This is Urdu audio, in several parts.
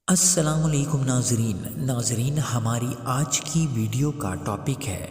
السلام علیکم ناظرین ہماری آج کی ویڈیو کا ٹاپک ہے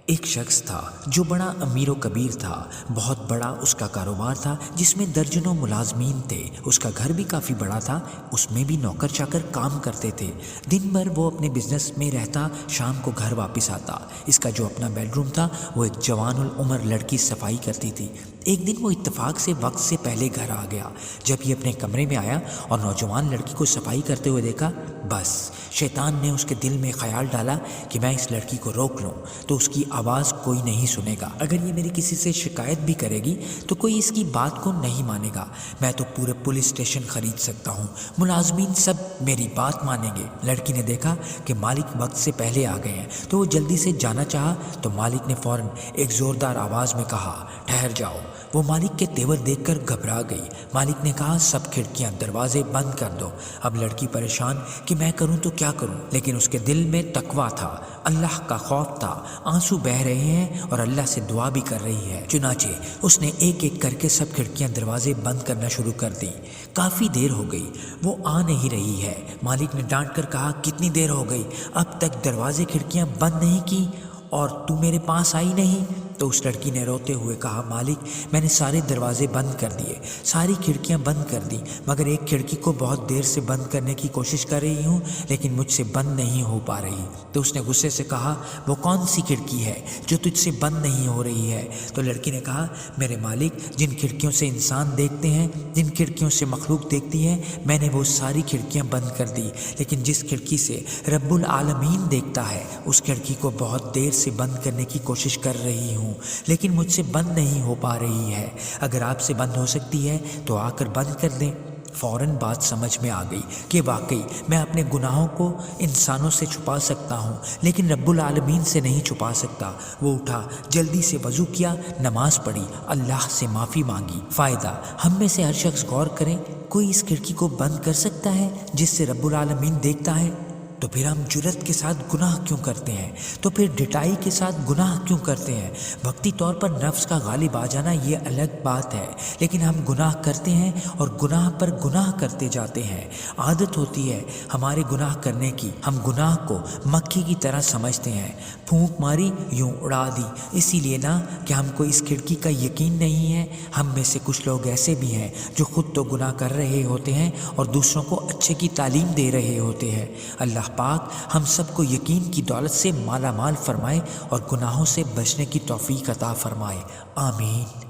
ایک شخص تھا جو بڑا امیر و کبیر تھا، بہت بڑا اس کا کاروبار تھا جس میں درجنوں ملازمین تھے، اس کا گھر بھی کافی بڑا تھا، اس میں بھی نوکر چاکر کام کرتے تھے۔ دن بھر وہ اپنے بزنس میں رہتا، شام کو گھر واپس آتا۔ اس کا جو اپنا بیڈ روم تھا وہ ایک جوان العمر لڑکی صفائی کرتی تھی۔ ایک دن وہ اتفاق سے وقت سے پہلے گھر آ گیا۔ جب یہ اپنے کمرے میں آیا اور نوجوان لڑکی کو صفائی کرتے ہوئے دیکھا، بس شیطان نے اس کے دل میں خیال ڈالا کہ میں اس لڑکی کو روک لوں تو اس کی آواز کوئی نہیں سنے گا، اگر یہ میری کسی سے شکایت بھی کرے گی تو کوئی اس کی بات کو نہیں مانے گا، میں تو پورے پولیس اسٹیشن خرید سکتا ہوں، ملازمین سب میری بات مانیں گے۔ لڑکی نے دیکھا کہ مالک وقت سے پہلے آ گئے ہیں تو وہ جلدی سے جانا چاہا تو مالک نے فوراً ایک زوردار آواز میں کہا، ٹھہر جاؤ۔ وہ مالک کے تیور دیکھ کر گھبرا گئی۔ مالک نے کہا، سب کھڑکیاں دروازے بند کر دو۔ اب لڑکی پریشان کہ میں کروں تو کیا کروں، لیکن اس کے دل میں تقویٰ تھا، اللہ کا خوف تھا، آنسو بہہ رہے ہیں اور اللہ سے دعا بھی کر رہی ہے۔ چنانچہ اس نے ایک ایک کر کے سب کھڑکیاں دروازے بند کرنا شروع کر دی۔ کافی دیر ہو گئی، وہ آ نہیں رہی ہے۔ مالک نے ڈانٹ کر کہا، کتنی دیر ہو گئی، اب تک دروازے کھڑکیاں بند نہیں کی اور تو میرے پاس آئی نہیں؟ تو اس لڑکی نے روتے ہوئے کہا، مالک میں نے سارے دروازے بند کر دیے، ساری کھڑکیاں بند کر دی، مگر ایک کھڑکی کو بہت دیر سے بند کرنے کی کوشش کر رہی ہوں لیکن مجھ سے بند نہیں ہو پا رہی۔ تو اس نے غصے سے کہا، وہ کون سی کھڑکی ہے جو تجھ سے بند نہیں ہو رہی ہے؟ تو لڑکی نے کہا، میرے مالک جن کھڑکیوں سے انسان دیکھتے ہیں، جن کھڑکیوں سے مخلوق دیکھتی ہے، میں نے وہ ساری کھڑکیاں بند کر دی، لیکن جس کھڑکی سے رب العالمین دیکھتا ہے اس کھڑکی کو بہت دیر سے بند کرنے کی کوشش کر رہی ہوں لیکن مجھ سے بند نہیں ہو پا رہی ہے، اگر آپ سے بند ہو سکتی ہے تو آ کر بند کر دیں۔ فوراً بات سمجھ میں آ گئی کہ واقعی میں اپنے گناہوں کو انسانوں سے چھپا سکتا ہوں لیکن رب العالمین سے نہیں چھپا سکتا۔ وہ اٹھا، جلدی سے وضو کیا، نماز پڑھی، اللہ سے معافی مانگی۔ فائدہ، ہم میں سے ہر شخص غور کریں، کوئی اس کھڑکی کو بند کر سکتا ہے جس سے رب العالمین دیکھتا ہے؟ تو پھر ہم جرت کے ساتھ گناہ کیوں کرتے ہیں؟ تو پھر ڈٹائی کے ساتھ گناہ کیوں کرتے ہیں؟ وقتی طور پر نفس کا غالب آ جانا یہ الگ بات ہے، لیکن ہم گناہ کرتے ہیں اور گناہ پر گناہ کرتے جاتے ہیں۔ عادت ہوتی ہے ہمارے گناہ کرنے کی، ہم گناہ کو مکھی کی طرح سمجھتے ہیں، پھونک ماری یوں اڑا دی۔ اسی لیے نہ کہ ہم کو اس کھڑکی کا یقین نہیں ہے، ہم میں سے کچھ لوگ ایسے بھی ہیں جو خود تو گناہ کر رہے ہوتے ہیں اور دوسروں کو اچھے کی تعلیم دے رہے ہوتے ہیں۔ اللہ پاک ہم سب کو یقین کی دولت سے مالا مال فرمائے اور گناہوں سے بچنے کی توفیق عطا فرمائے، آمین۔